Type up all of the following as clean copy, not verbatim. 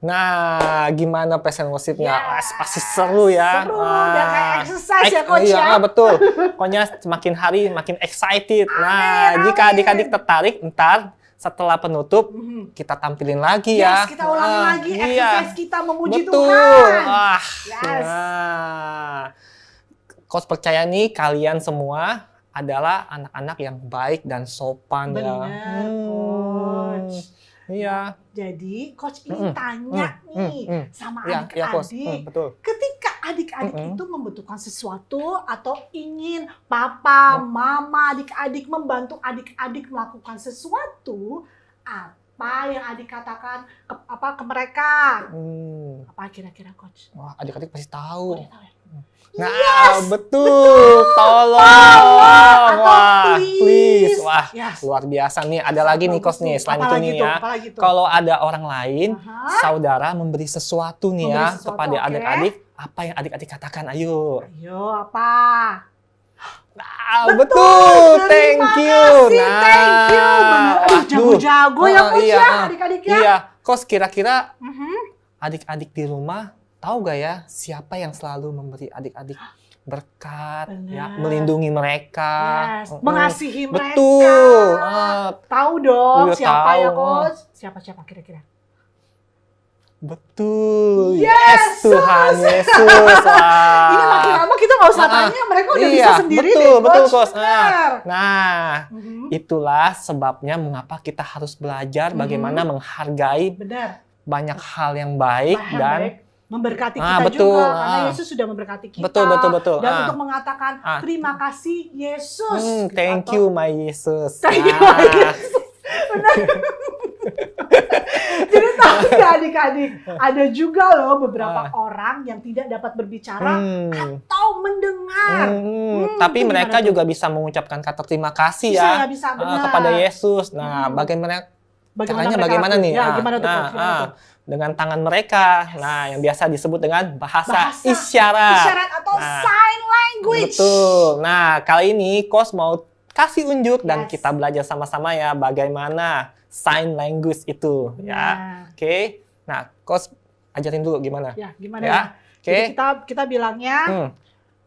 Nah, gimana present worship-nya? Yes. Pasti seru ya. Seru, udah kayak exercise ya, Coach, iya, ya. betul. Pokoknya semakin hari makin excited. Nah, Amin, jika amin. adik-adik tertarik, ntar setelah penutup, kita tampilin lagi ya. Yes, kita ulangi lagi iya. exercise kita memuji Betul. Tuhan. Yes. Nah, Coach percaya nih kalian semua adalah anak-anak yang baik dan sopan ya. Benar, Coach. Iya. Jadi, Coach ingin tanya nih sama Iya, Coach. adik-adik. Betul. Ketika adik-adik itu membutuhkan sesuatu atau ingin papa, mama, adik-adik membantu adik-adik melakukan sesuatu, apa yang adik katakan ke mereka? Apa kira-kira, Coach? Wah, adik-adik pasti tahu. Boleh tahu ya? Nah, Yes, betul. Tolong. Atau Wah, please. Wah, Yes. luar biasa nih. Ada lagi nih, Coach nih. Selain itu Apalagi nih tuh, ya. apalagi tuh? Kalau ada orang lain, Aha. saudara memberi sesuatu nih ya Memberi sesuatu, kepada oke. adik-adik. Apa yang adik-adik katakan? Ayo. Ayo, apa? Nah, Betul, betul. terima Thank you. kasih, thank you. Bener. Oh, aduh. jago-jago ya, Coach, iya, ya, adik-adik ya. Iya, Coach kira-kira Mhm. adik-adik di rumah tahu gak ya siapa yang selalu memberi adik-adik berkat, ya, Benar. melindungi mereka, Yes, mengasihi mereka. betul. Tahu dong Iya, siapa tahu. ya, Coach? Siapa kira-kira? Betul. Yes, Tuhan Yesus. Wah. Ini makin lama kita nggak usah tanya, mereka udah Iya, bisa sendiri betul, nih, betul, Coach. Coach. Benar. Nah, Mhm. itulah sebabnya mengapa kita harus belajar bagaimana menghargai Benar. banyak hal yang baik Bahan dan baik. Memberkati Ah, kita betul. juga karena Ah. Yesus sudah memberkati kita. Betul. Dan Ah. untuk mengatakan terima kasih Yesus. thank Atau, you my Yesus. Thank you, Ah. my Yesus. Benar. Jadi tahu nggak adik-adik, ada juga loh beberapa orang yang tidak dapat berbicara atau mendengar. Tapi itu mereka gimana tuh? juga bisa mengucapkan kata terima kasih Bisa ya, ya, bisa, benar. kepada Yesus. Nah, bagaimana caranya mereka bagaimana lakuin? nih? Ya, gimana tuh, Coach? Gimana tuh? Dengan tangan mereka. Nah, yang biasa disebut dengan bahasa Bahasa isyarat. Isyarat atau Nah, sign language. betul. Nah, kali ini Coach mau kasih unjuk dan Yes. kita belajar sama-sama ya bagaimana sign language itu ya. Nah. Oke. Nah, Coach ajarin dulu gimana? Ya, gimana Ya. ya? Oke. Jadi kita bilangnya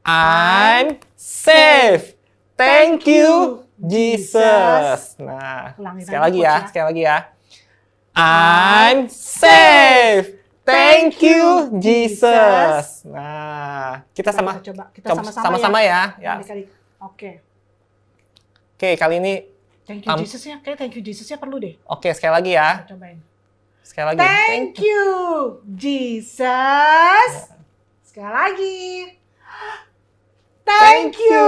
I'm safe. Thank you, Jesus. Nah, Ulangin sekali lagi, lagi ya, Coach, ya. sekali lagi ya. I'm safe. Thank you, Jesus. Nah, kita Kita sama-sama ya. Adik-adik. Oke. Oke, kali ini, Thank you Jesus ya. Kayak thank you Jesus ya perlu deh. oke sekali lagi ya. Kita cobain. Sekali lagi. Thank you Jesus. Sekali lagi. Thank you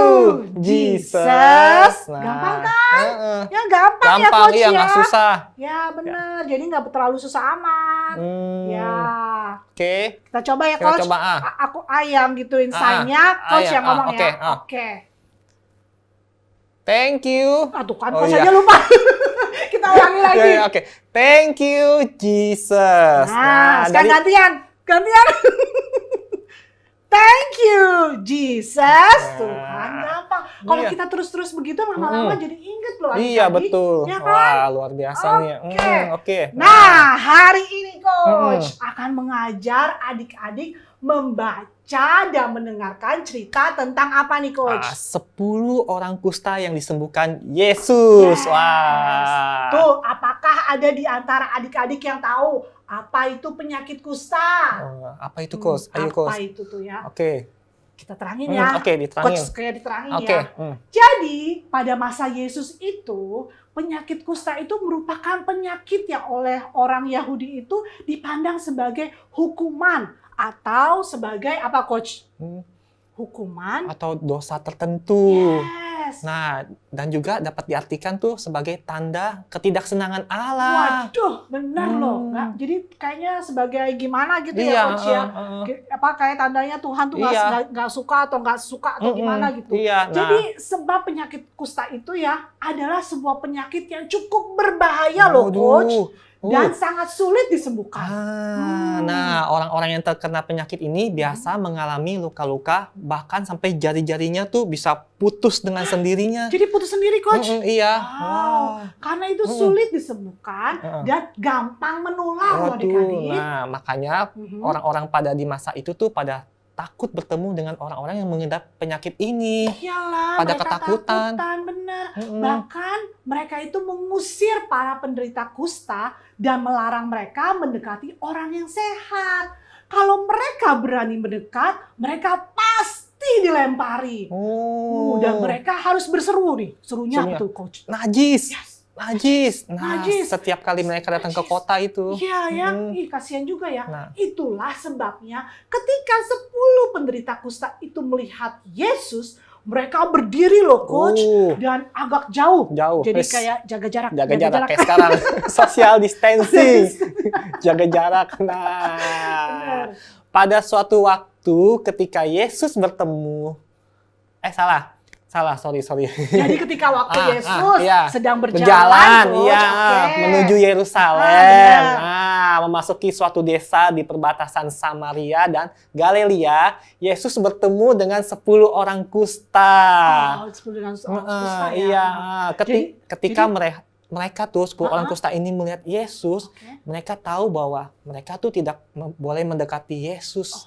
Jesus. Gampang kan? Ya gampang ya, Gampang, Coach iya, ya. nggak susah. Ya benar. Jadi nggak terlalu susah amat. Ya. Oke, Kita coba ya, kita Coach. coba. Aku ayam gituin sign-nya, Coach ayam. yang ngomong Oke, ya. Oke. Thank you. Tuh kan, Oh, Coach iya. aja lupa. Kita ulangi lagi. Ya, oke. Thank you, Jesus. Nah, sekarang gantian. Thank you, Jesus. Tuhan, gampang. Kalau Iya. kita terus-terus begitu, lama-lama jadi inget loh. Iya, adik-adik. betul. Ya kan? Wah, luar biasa nih. Oke. Nah, hari ini Coach akan mengajar adik-adik membaca dan mendengarkan cerita tentang apa nih, Coach? 10 orang kusta yang disembuhkan Yesus. Yes. Wah. Tuh, apakah ada di antara adik-adik yang tahu apa itu penyakit kusta? Apa itu, Coach? Ayo, Apa Coach. itu tuh ya? Oke. Kita terangin ya. Oke, diterangin. Coach kayak diterangin Oke. ya. Jadi, pada masa Yesus itu, penyakit kusta itu merupakan penyakit yang oleh orang Yahudi itu dipandang sebagai hukuman atau sebagai apa, Coach? Hukuman Atau dosa tertentu. Yes. Nah, dan juga dapat diartikan tuh sebagai tanda ketidaksenangan Allah. Waduh, benar loh. Nggak, jadi kayaknya sebagai gimana gitu Iya, ya, Coach ya. Apa kayak tandanya Tuhan tuh nggak suka atau nggak suka atau gimana gitu. Iya, nah. Jadi sebab penyakit kusta itu ya adalah sebuah penyakit yang cukup berbahaya loh, Coach. Dan sangat sulit disembuhkan. Nah, Nah, orang-orang yang terkena penyakit ini biasa mengalami luka-luka, bahkan sampai jari-jarinya tuh bisa putus dengan sendirinya. Jadi putus sendiri, Coach? Iya. Wow. Karena itu sulit disembuhkan dan gampang menular, adik-adik. Nah, makanya orang-orang pada di masa itu tuh pada takut bertemu dengan orang-orang yang mengidap penyakit ini. Iyalah, pada mereka ketakutan. Bener. Bahkan mereka itu mengusir para penderita kusta dan melarang mereka mendekati orang yang sehat. Kalau mereka berani mendekat, mereka pasti dilempari. Dan mereka harus berseru nih. Serunya apa tuh, Coach? Najis. Yes. Najis. Setiap kali mereka datang ke kota itu. Iya ya, kasihan juga ya. Nah. Itulah sebabnya ketika 10 penderita kusta itu melihat Yesus, mereka berdiri loh, Coach, dan agak jauh. Jadi kayak jaga jarak. Jaga jarak kayak sekarang. Social distancing. Jaga jarak. Nah, pada suatu waktu ketika Yesus bertemu, sorry. Jadi ketika waktu Yesus sedang berjalan menuju Yerusalem, memasuki suatu desa di perbatasan Samaria dan Galilea, Yesus bertemu dengan 10 orang kusta. 10 orang kusta ya. Ketika mereka tuh 10 orang kusta ini melihat Yesus, mereka tahu bahwa mereka tuh tidak boleh mendekati Yesus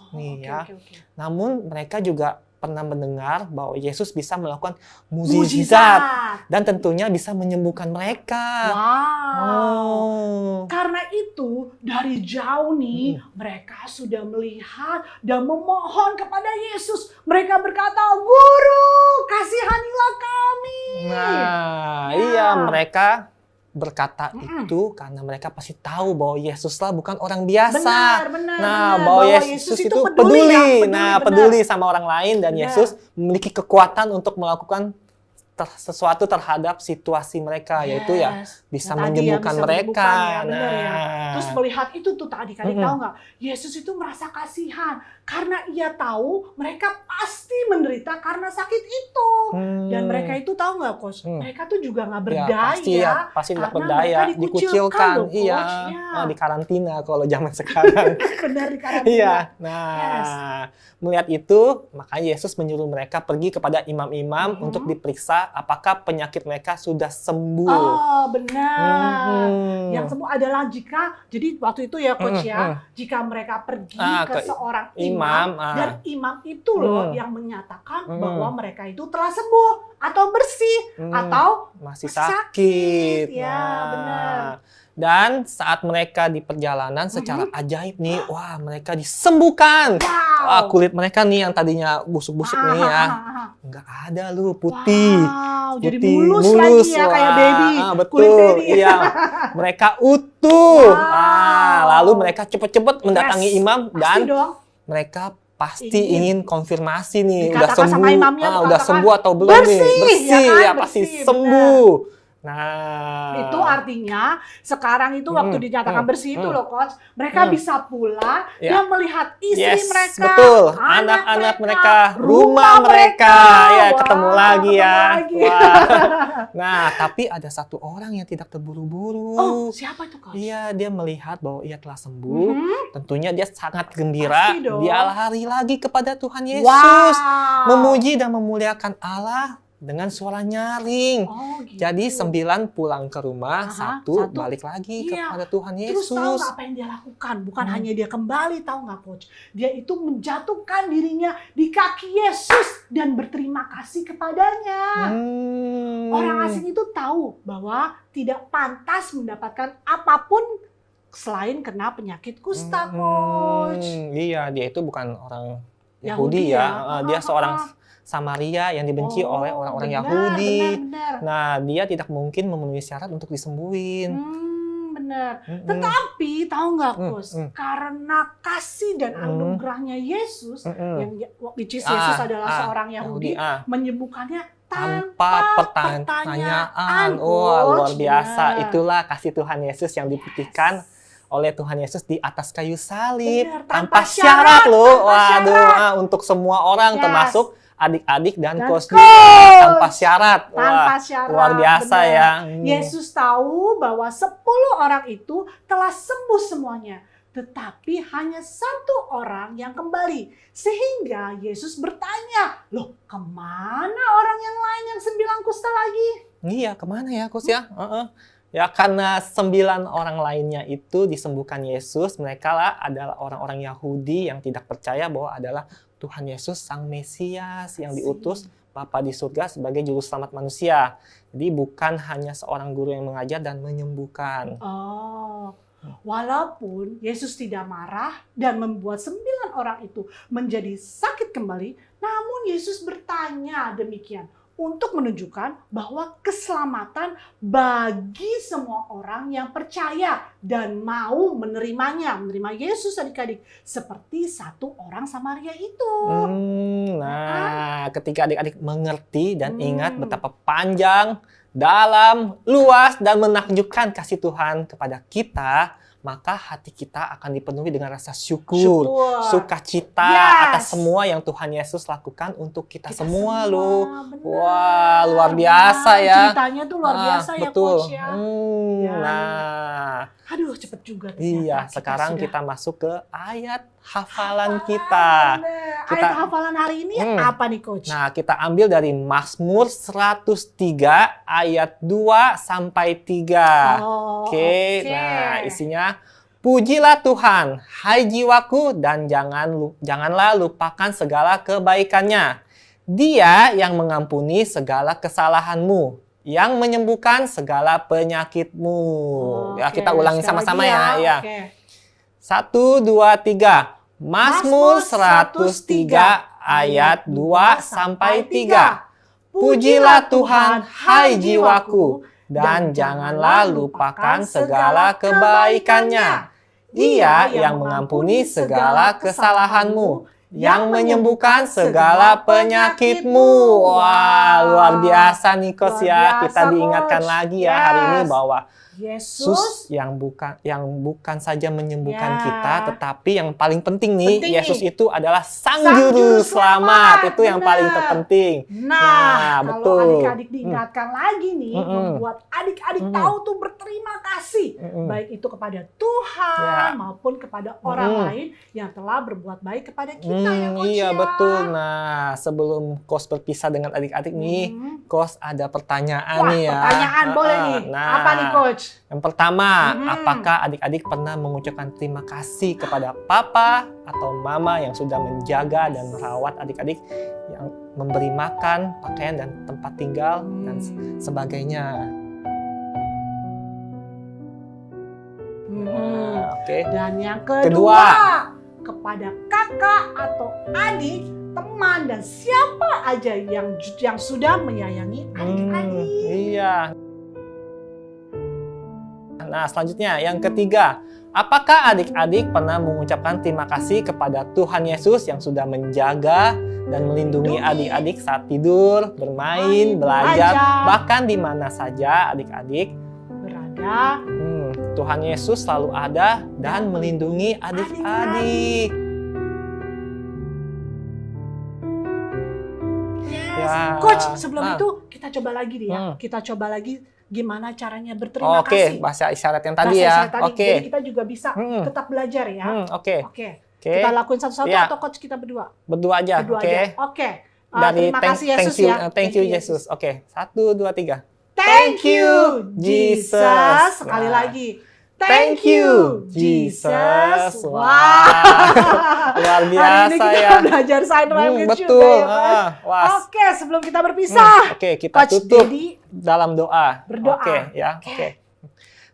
Namun mereka juga pernah mendengar bahwa Yesus bisa melakukan mukjizat dan tentunya bisa menyembuhkan mereka. Wow. Karena itu dari jauh nih mereka sudah melihat dan memohon kepada Yesus. Mereka berkata, "Guru, kasihanilah kami." Nah, mereka berkata itu karena mereka pasti tahu bahwa Yesuslah bukan orang biasa. Benar. Bahwa Yesus itu peduli sama orang lain dan Yesus memiliki kekuatan untuk melakukan sesuatu terhadap situasi mereka, yaitu bisa menyembuhkan mereka. Terus melihat itu tuh tadi tahu nggak? Yesus itu merasa kasihan karena ia tahu mereka pasti menderita karena sakit itu. Dan mereka itu tahu nggak, Coach? Mereka tuh juga nggak berdaya. Pasti tidak berdaya, dikucilkan. Di karantina kalau zaman sekarang. Benar, di karantina. Melihat itu, maka Yesus menyuruh mereka pergi kepada imam-imam untuk diperiksa apakah penyakit mereka sudah sembuh. Oh, benar. Yang sembuh adalah jadi waktu itu ya, Coach jika mereka pergi ke seorang imam, dan imam itu loh yang menyatakan bahwa mereka itu telah sembuh atau bersih atau masih sakit. Benar. Dan saat mereka di perjalanan secara ajaib nih, mereka disembuhkan. Kulit mereka nih yang tadinya busuk-busuk nih nggak ada putih. Jadi mulus lagi ya, kayak baby. Betul. Kulit baby. Mereka utuh. Lalu mereka cepat-cepat mendatangi imam dan mereka pasti ingin konfirmasi nih, udah sembuh, udah sembuh atau belum nih? Bersih, pasti sembuh. Nah, itu artinya sekarang itu waktu dinyatakan bersih itu loh, Coach, mereka bisa pulang dan melihat istri mereka, anak-anak mereka, rumah mereka, ketemu lagi ya. Nah, tapi ada satu orang yang tidak terburu-buru. Siapa itu, Coach? Dia melihat bahwa ia telah sembuh. Tentunya dia sangat gembira. Dia lari lagi kepada Tuhan Yesus, memuji dan memuliakan Allah dengan suara nyaring. Jadi 9 pulang ke rumah, satu balik lagi kepada Tuhan Yesus. Terus tahu nggak apa yang dia lakukan? Bukan hanya dia kembali, tahu nggak, Coach? Dia itu menjatuhkan dirinya di kaki Yesus dan berterima kasih kepadanya. Orang asing itu tahu bahwa tidak pantas mendapatkan apapun selain kena penyakit kusta, Coach. Iya, dia itu bukan orang Yahudi ya. Dia seorang Samaria yang dibenci oleh orang-orang Yahudi. Benar. Nah, dia tidak mungkin memenuhi syarat untuk disembuhin. Benar. Tetapi tahu nggak, Coach? Karena kasih dan anugerahnya Yesus, yang Yesus adalah seorang Yahudi, menyembuhkannya tanpa pertanyaan. Luar biasa. Itulah kasih Tuhan Yesus yang dibuktikan oleh Tuhan Yesus di atas kayu salib. Tanpa syarat loh. Untuk semua orang termasuk adik-adik dan coach tanpa syarat. Luar biasa ya. Yesus tahu bahwa 10 orang itu telah sembuh semuanya. tetapi hanya satu orang yang kembali. Sehingga Yesus bertanya, loh kemana orang yang lain yang 9 kusta lagi? Iya, kemana ya, Coach ya? Ya, karena 9 orang lainnya itu disembuhkan Yesus, mereka lah adalah orang-orang Yahudi yang tidak percaya bahwa adalah Tuhan Yesus Sang Mesias yang diutus Bapa di surga sebagai juru selamat manusia. Jadi bukan hanya seorang guru yang mengajar dan menyembuhkan. Oh, walaupun Yesus tidak marah dan membuat 9 orang itu menjadi sakit kembali, namun Yesus bertanya demikian untuk menunjukkan bahwa keselamatan bagi semua orang yang percaya dan mau menerimanya, menerima Yesus adik-adik, seperti satu orang Samaria itu. Nah, ketika adik-adik mengerti dan ingat betapa panjang, dalam, luas, dan menakjubkan kasih Tuhan kepada kita, maka hati kita akan dipenuhi dengan rasa syukur, sukacita atas semua yang Tuhan Yesus lakukan untuk kita semua loh. Benar. Wah, luar biasa ya. Ceritanya tuh luar biasa ya, betul. Coach ya. Nah, aduh cepet juga. Iya, sekarang kita masuk ke ayat hafalan kita. Ayat hafalan hari ini apa nih, Coach? Nah, kita ambil dari Mazmur 103 ayat 2 sampai 3. Oke. Nah, isinya, pujilah Tuhan, hai jiwaku, dan janganlah lupakan segala kebaikannya. Dia yang mengampuni segala kesalahanmu, yang menyembuhkan segala penyakitmu. Ya, kita ulangi sama-sama ya. 1, 2, 3. Mazmur 103 ayat 2 sampai 3. Pujilah Tuhan, hai jiwaku, dan janganlah lupakan segala kebaikannya. Dia yang mengampuni segala kesalahanmu, yang menyembuhkan segala penyakitmu. Wah, luar biasa nih, Coach ya. Kita diingatkan lagi ya hari ini bahwa Yesus yang bukan saja menyembuhkan kita, tetapi yang paling penting nih, Yesus itu adalah Sang Juru Selamat. Itu yang paling terpenting. Nah, kalau adik-adik diingatkan lagi nih, membuat adik-adik tahu tuh berterima kasih, baik itu kepada Tuhan maupun kepada orang lain yang telah berbuat baik kepada kita ya, Coach. Iya, betul. Nah, sebelum Coach berpisah dengan adik-adik nih, Coach ada pertanyaan nih ya. Pertanyaan boleh nih. Apa nih, Coach? Yang pertama, apakah adik-adik pernah mengucapkan terima kasih kepada papa atau mama yang sudah menjaga dan merawat adik-adik, yang memberi makan, pakaian, dan tempat tinggal, dan sebagainya? Dan yang kedua, kepada kakak atau adik, teman, dan siapa aja yang sudah menyayangi adik-adik. Iya. Nah, selanjutnya yang ketiga, apakah adik-adik pernah mengucapkan terima kasih kepada Tuhan Yesus yang sudah menjaga dan melindungi adik-adik saat tidur, bermain, belajar, bahkan di mana saja adik-adik berada? Tuhan Yesus selalu ada dan melindungi adik-adik. Ya. Coach, sebelum itu kita coba lagi nih ya. Kita coba lagi gimana caranya berterima kasih. Bahasa isyarat yang tadi ya. Jadi kita juga bisa tetap belajar ya. Kita lakuin satu-satu atau Coach kita berdua? Berdua aja. Dari terima kasih Yesus ya. Thank you Yesus. 1, 2, 3. Thank you Jesus. Sekali lagi. Thank you Jesus. Wah, luar biasa hari ini ya. Kita belajar sign language betul. juga ya, Coach. Oke, sebelum kita berpisah. Kita Coach tutup Dedi, dalam doa. Berdoa.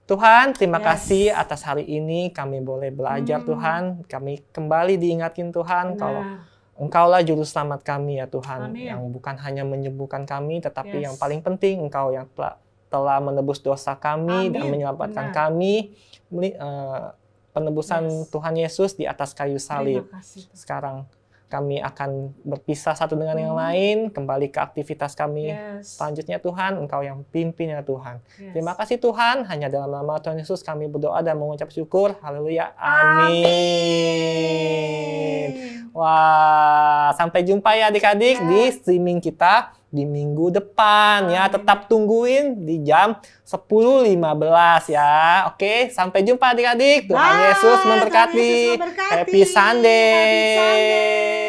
Tuhan, terima kasih atas hari ini kami boleh belajar Tuhan. Kami kembali diingatkan Tuhan kalau Engkaulah juru selamat kami ya Tuhan. Yang bukan hanya menyembuhkan kami, tetapi yang paling penting Engkau yang telah menebus dosa kami dan menyelamatkan kami. Penebusan Tuhan Yesus di atas kayu salib. Sekarang kami akan berpisah satu dengan yang lain, kembali ke aktivitas kami. Selanjutnya Tuhan, Engkau yang pimpin ya Tuhan. Terima kasih Tuhan, hanya dalam nama Tuhan Yesus kami berdoa dan mengucap syukur. Haleluya. Amin. Wah, sampai jumpa ya adik-adik di streaming kita di minggu depan ya. Tetap tungguin di jam 10.15 ya. Oke, sampai jumpa adik-adik. Tuhan Yesus memberkati. Happy Sunday. Happy Sunday.